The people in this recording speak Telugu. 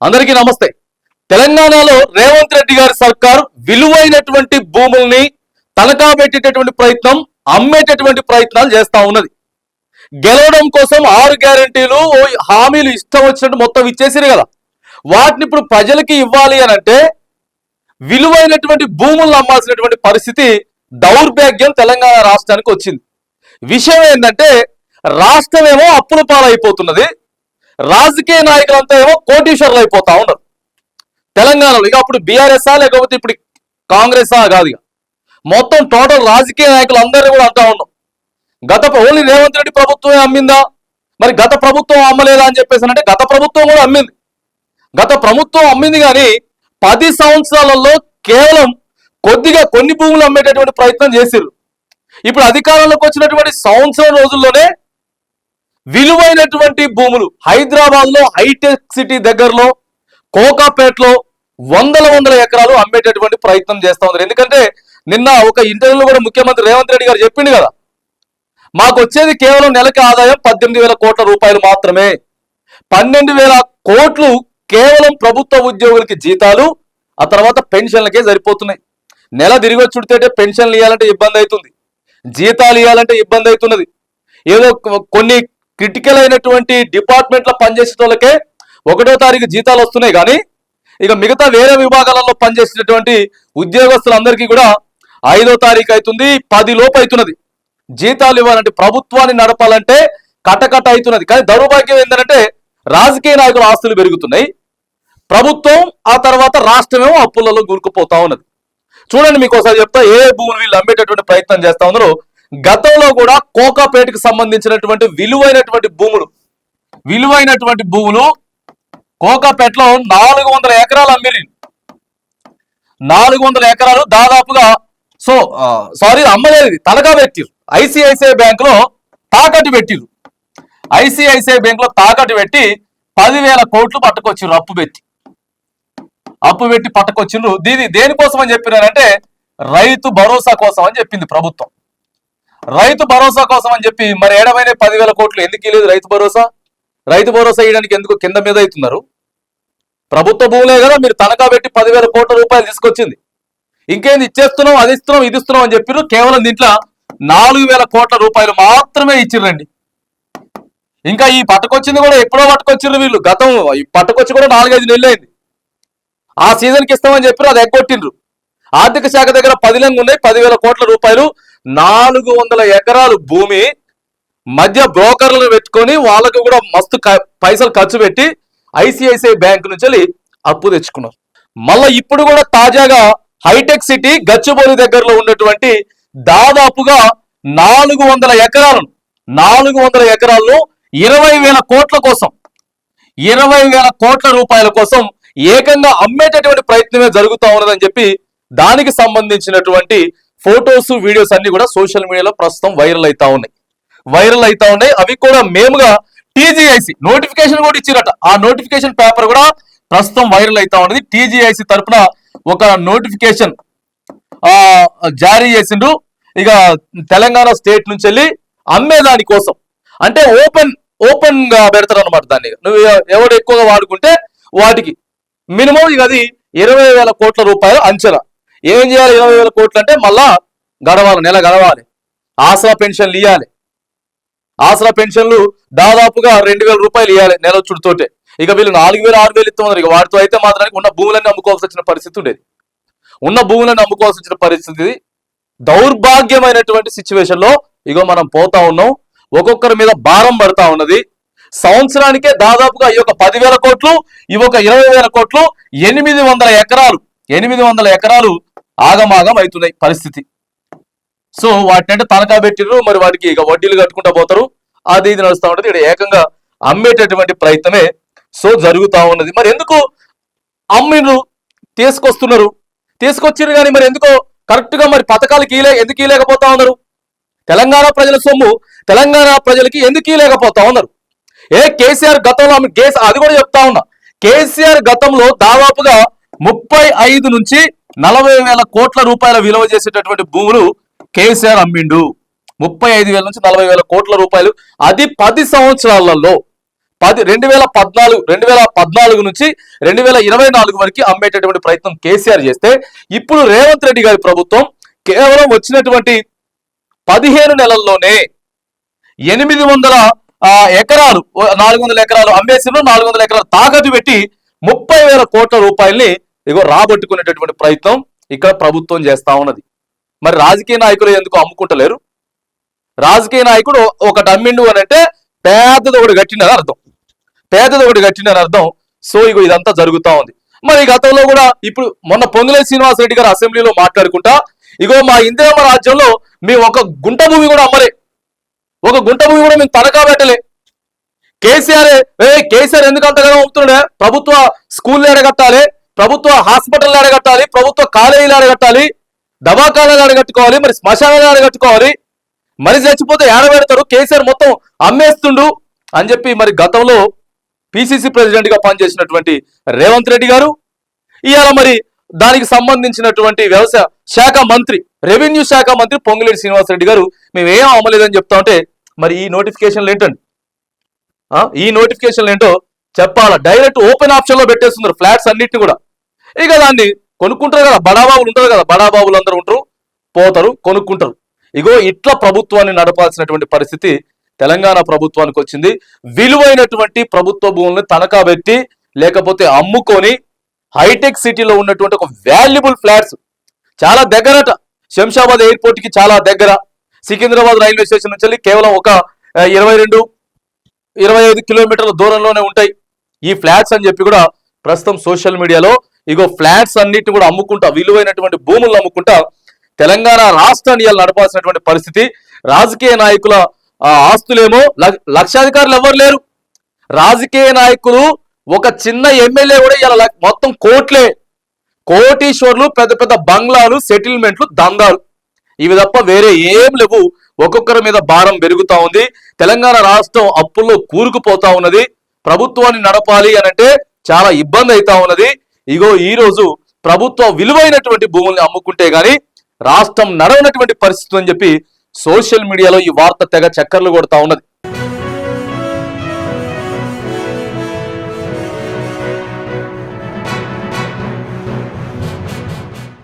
అందరికీ నమస్తే. తెలంగాణలో రేవంత్ రెడ్డి గారి సర్కార్ విలువైనటువంటి భూముల్ని తనఖా పెట్టేటటువంటి ప్రయత్నం, అమ్మేటటువంటి ప్రయత్నాలు చేస్తా ఉన్నది. గెలవడం కోసం 6 గ్యారెంటీలు హామీలు ఇష్టం వచ్చినట్టు మొత్తం ఇచ్చేసిరు కదా. వాటిని ఇప్పుడు ప్రజలకి ఇవ్వాలి అని అంటే విలువైనటువంటి భూములను అమ్మాల్సినటువంటి పరిస్థితి, దౌర్భాగ్యం తెలంగాణ రాష్ట్రానికి వచ్చింది. విషయం ఏంటంటే రాష్ట్రం ఏమో అప్పుల పాలైపోతున్నది, రాజకీయ నాయకులంతా ఏమో కోటీశ్వర్లు అయిపోతా ఉన్నారు తెలంగాణలో. ఇక అప్పుడు బీఆర్ఎస్ఆ లేకపోతే ఇప్పుడు కాంగ్రెసా కాదు, ఇక మొత్తం టోటల్ రాజకీయ నాయకులు అందరినీ కూడా అంటా ఉన్నాం. ఓన్లీ రేవంత్ రెడ్డి ప్రభుత్వమే అమ్మిందా, మరి గత ప్రభుత్వం అమ్మలేదా అని చెప్పేసి అంటే గత ప్రభుత్వం కూడా అమ్మింది. గత ప్రభుత్వం అమ్మింది కానీ 10 సంవత్సరాలలో కేవలం కొద్దిగా కొన్ని భూములు అమ్మేటటువంటి ప్రయత్నం చేసిర్రు. ఇప్పుడు అధికారంలోకి వచ్చినటువంటి సంవత్సరం రోజుల్లోనే విలువైనటువంటి భూములు హైదరాబాద్ లో హైటెక్ సిటీ దగ్గరలో కోకాపేటలో వందల ఎకరాలు అమ్మేటటువంటి ప్రయత్నం చేస్తా ఉన్నారు. ఎందుకంటే నిన్న ఒక ఇంటర్వ్యూలో కూడా ముఖ్యమంత్రి రేవంత్ రెడ్డి గారు చెప్పిండు కదా, మాకు వచ్చేది కేవలం నెలకి ఆదాయం 18,000 కోట్ల రూపాయలు మాత్రమే. 12,000 కోట్లు కేవలం ప్రభుత్వ ఉద్యోగులకి జీతాలు, ఆ తర్వాత పెన్షన్లకే సరిపోతున్నాయి. నెల తిరిగి వచ్చుడితే పెన్షన్లు ఇవ్వాలంటే ఇబ్బంది అవుతుంది, జీతాలు ఇవ్వాలంటే ఇబ్బంది అవుతున్నది. ఏదో కొన్ని క్రిటికల్ అయినటువంటి డిపార్ట్మెంట్లో పనిచేసే వాళ్ళకే 1వ తారీఖు జీతాలు వస్తున్నాయి, కానీ ఇక మిగతా వేరే విభాగాలలో పనిచేసేటటువంటి ఉద్యోగస్తులందరికీ కూడా 5వ తారీఖు అవుతుంది, 10 లోపు అవుతున్నది. జీతాలు ఇవ్వాలంటే, ప్రభుత్వాన్ని నడపాలంటే కటకట అవుతున్నది. కానీ దౌర్భాగ్యం ఏంటంటే రాజకీయ నాయకుల ఆస్తులు పెరుగుతున్నాయి, ప్రభుత్వం ఆ తర్వాత రాష్ట్రమేమో అప్పులలో కూరుకుపోతా ఉన్నది. చూడండి, మీకు ఒకసారి చెప్తా ఏ భూములు వీళ్ళు అమ్మేటటువంటి ప్రయత్నం చేస్తా ఉన్నారు. గతంలో కూడా కోకాపేటకు సంబంధించినటువంటి విలువైనటువంటి భూములు కోకాపేటలో 400 ఎకరాలు అమ్మిరి. 400 ఎకరాలు దాదాపుగా అమ్మలేదు, తనఖా పెట్టిరు. ఐసిఐసిఐ బ్యాంకులో తాకట్టు పెట్టిరు. ఐసిఐసిఐ బ్యాంకులో తాకట్టు పెట్టి 10,000 కోట్లు పట్టుకొచ్చిర్రు. అప్పు పెట్టి పట్టుకొచ్చిండ్రు. దేనికోసం అని చెప్పినారంటే రైతు భరోసా కోసం అని చెప్పింది ప్రభుత్వం. రైతు భరోసా కోసం అని చెప్పి మరి ఏడమైన 10,000 కోట్లు ఎందుకు ఇవ్వలేదు? రైతు భరోసా ఇవ్వడానికి ఎందుకు కింద మీద అవుతున్నారు? ప్రభుత్వ భూములే కదా, మీరు తనఖా పెట్టి 10,000 కోట్ల రూపాయలు తీసుకొచ్చింది. ఇంకేంది ఇచ్చేస్తున్నాం, అది ఇస్తున్నాం, ఇది ఇస్తున్నాం అని చెప్పారు. కేవలం దీంట్లో 4,000 కోట్ల రూపాయలు మాత్రమే ఇచ్చిర్రండి. ఇంకా ఈ పట్టుకొచ్చింది కూడా ఎప్పుడో పట్టుకొచ్చిర్రు వీళ్ళు. గతం ఈ పట్టుకొచ్చి కూడా 4-5 నెలలు అయింది. ఆ సీజన్కి ఇస్తామని చెప్పారు, అది ఎగ్గొట్టిండ్రు. ఆర్థిక శాఖ దగ్గర 10 లంగా ఉన్నాయి, 10,000 కోట్ల రూపాయలు. 400 ఎకరాలు భూమి మధ్య బ్రోకర్లను పెట్టుకొని వాళ్ళకు కూడా మస్తు పైసలు ఖర్చు పెట్టి ఐసిఐసిఐ బ్యాంకు నుంచి అప్పు తెచ్చుకున్నారు. మళ్ళీ ఇప్పుడు కూడా తాజాగా హైటెక్ సిటీ గచ్చిబౌలి దగ్గరలో ఉన్నటువంటి దాదాపుగా 400 ఎకరాలను 20,000 కోట్ల కోసం 20,000 కోట్ల రూపాయల కోసం ఏకంగా అమ్మేటటువంటి ప్రయత్నమే జరుగుతూ ఉన్నదని చెప్పి దానికి సంబంధించినటువంటి ఫొటోస్, వీడియోస్ అన్ని కూడా సోషల్ మీడియాలో ప్రస్తుతం వైరల్ అవుతా ఉన్నాయి. అవి కూడా మేముగా టీజీఐసి నోటిఫికేషన్ కూడా ఇచ్చిరట. ఆ నోటిఫికేషన్ పేపర్ కూడా ప్రస్తుతం వైరల్ అవుతా ఉన్నది. టీజీఐసి తరఫున ఒక నోటిఫికేషన్ జారీ చేసిండు. ఇక తెలంగాణ స్టేట్ నుంచి వెళ్ళి అమ్మేదాని కోసం అంటే ఓపెన్ గా పెడతారు అనమాట. దాన్ని నువ్వు ఎవడు ఎక్కువగా వాడుకుంటే వాటికి మినిమం ఇక అది 20,000 కోట్ల రూపాయలు అంచనా. ఏం చేయాలి? 20,000 కోట్లు అంటే మళ్ళా నెల గడవాలి. ఆసరా పెన్షన్లు ఇవ్వాలి. ఆసరా పెన్షన్లు దాదాపుగా 2,000 రూపాయలు ఇవ్వాలి నెలొచ్చుడితోటే. ఇక వీళ్ళు 4,000 6,000 ఇస్తున్నారు. ఇక వాటితో అయితే మాత్రానికి ఉన్న భూములన్నీ అమ్ముకోవాల్సి వచ్చిన పరిస్థితి ఉండేది. దౌర్భాగ్యమైనటువంటి సిచ్యువేషన్ లో ఇగో మనం పోతా ఉన్నాం. ఒక్కొక్కరి మీద భారం పడతా ఉన్నది. సంవత్సరానికే దాదాపుగా ఈ యొక్క 10,000 కోట్లు, ఈ ఒక 20,000 కోట్లు, 800 ఎకరాలు ఆగమాగం అవుతున్నాయి పరిస్థితి. సో వాటినంటే తనఖా పెట్టిర్రు, మరి వాటికి ఇక వడ్డీలు కట్టుకుంటా పోతారు. అది ఇది నడుస్తూ ఉంటుంది. ఇక్కడ ఏకంగా అమ్మేటటువంటి ప్రయత్నమే జరుగుతూ ఉన్నది. మరి ఎందుకు అమ్మిండ్రు, తీసుకొచ్చిర్రు కానీ మరి ఎందుకో కరెక్ట్ గా మరి పథకాలకి ఎందుకు ఇవ్వలేకపోతా ఉన్నారు? తెలంగాణ ప్రజల సొమ్ము తెలంగాణ ప్రజలకి ఎందుకు ఇవ్వలేకపోతా ఉన్నారు? కేసీఆర్ గతంలో అది కూడా చెప్తా ఉన్నా. కేసీఆర్ గతంలో దాదాపుగా 35 నుంచి 40,000 కోట్ల రూపాయల విలువ చేసేటటువంటి భూములు కేసీఆర్ అమ్మిండు. 35,000 నుంచి 40,000 కోట్ల రూపాయలు. అది 10 సంవత్సరాలలో 2014 నుంచి 2024 వరకు అమ్మేటటువంటి ప్రయత్నం కేసీఆర్ చేస్తే ఇప్పుడు రేవంత్ రెడ్డి గారి ప్రభుత్వం కేవలం వచ్చినటువంటి 15 నెలల్లోనే 800 ఎకరాలు 400 ఎకరాలు అమ్మేసిన 400 ఎకరాలు తాకట్టు పెట్టి 30,000 కోట్ల రూపాయల్ని రాబట్టుకునేటటువంటి ప్రయత్నం ఇక్కడ ప్రభుత్వం చేస్తా ఉన్నది. మరి రాజకీయ నాయకులు ఎందుకు అమ్ముకుంటలేరు? రాజకీయ నాయకుడు ఒకటి అమ్మిండు అని అంటే పేదది ఒకటి కట్టిండని అర్థం, పేదది ఒకటి కట్టిండని అర్థం. సో ఇదంతా జరుగుతా ఉంది. మరి గతంలో కూడా ఇప్పుడు మొన్న పొంగులేటి శ్రీనివాసరెడ్డి గారు అసెంబ్లీలో మాట్లాడుకుంటా మా ఇందిరమ్మ రాజ్యంలో మేము ఒక గుంట భూమి కూడా అమ్మలే, ఒక గుంట భూమి కూడా మేము తనఖా పెట్టలే. కేసీఆర్ ఎందుకు అంతగానో అవుతున్నాడే? ప్రభుత్వ స్కూళ్ళు ఎడగట్టాలి, ప్రభుత్వ హాస్పిటల్ ఎడగట్టాలి, ప్రభుత్వ కాలేజీలు ఎడగట్టాలి, దవాఖానాలు ఎడగట్టుకోవాలి, మరి శ్మశానాలు ఎడగట్టుకోవాలి, మరి చచ్చిపోతే ఏడబెడతారు, కేసీఆర్ మొత్తం అమ్మేస్తుండు అని చెప్పి మరి గతంలో పిసిసి ప్రెసిడెంట్ గా పనిచేసినటువంటి రేవంత్ రెడ్డి గారు ఇవాళ మరి దానికి సంబంధించినటువంటి వ్యవసాయ శాఖ మంత్రి, రెవెన్యూ శాఖ మంత్రి పొంగులేటి శ్రీనివాసరెడ్డి గారు మేము ఏం అమ్మలేదని చెప్తా ఉంటే మరి ఈ నోటిఫికేషన్లు ఏంటండి? ఈ నోటిఫికేషన్లు ఏంటో చెప్పాలా? డైరెక్ట్ ఓపెన్ ఆప్షన్ లో పెట్టేస్తున్నారు ఫ్లాట్స్ అన్నిటిని కూడా. ఇక దాన్ని కొనుక్కుంటారు కదా, బడాబాబులు ఉంటారు కదా, బడాబాబులు అందరూ ఉంటారు, పోతారు, కొనుక్కుంటారు. ఇట్లా ప్రభుత్వాన్ని నడపాల్సినటువంటి పరిస్థితి తెలంగాణ ప్రభుత్వానికి వచ్చింది. విలువైనటువంటి ప్రభుత్వ భూములను తనఖా పెట్టి లేకపోతే అమ్ముకొని హైటెక్ సిటీలో ఉన్నటువంటి ఒక వాల్యుబుల్ ఫ్లాట్స్ చాలా దగ్గరట, శంషాబాద్ ఎయిర్పోర్ట్ కి చాలా దగ్గర, సికింద్రాబాద్ రైల్వే స్టేషన్ నుంచి కేవలం ఒక 22-25 కిలోమీటర్ల దూరంలోనే ఉంటాయి ఈ ఫ్లాట్స్ అని చెప్పి కూడా ప్రస్తుతం సోషల్ మీడియాలో ఫ్లాట్స్ అన్నిటిని కూడా అమ్ముకుంటా, విలువైనటువంటి భూములను అమ్ముకుంటా తెలంగాణ రాష్ట్రాన్ని నడపాల్సినటువంటి పరిస్థితి. రాజకీయ నాయకుల ఆస్తులేమో లక్షాధికారులు ఎవరు లేరు. రాజకీయ నాయకులు ఒక చిన్న ఎమ్మెల్యే కూడా ఇలా మొత్తం కోటీశ్వర్లు, పెద్ద పెద్ద బంగ్లాలు, సెటిల్మెంట్లు, దందాలు, ఇవి తప్ప వేరే ఏం లేవు. ఒక్కొక్కరి మీద భారం పెరుగుతా ఉంది. తెలంగాణ రాష్ట్రం అప్పుల్లో కూరుకుపోతా ఉన్నది. ప్రభుత్వాన్ని నడపాలి అనంటే చాలా ఇబ్బంది అవుతా ఉన్నది. ఈ రోజు ప్రభుత్వ విలువైనటువంటి భూముల్ని అమ్ముకుంటే గాని రాష్ట్రం నడవనటువంటి పరిస్థితి అని చెప్పి సోషల్ మీడియాలో ఈ వార్త తెగ చక్కర్లు కొడతా ఉన్నది.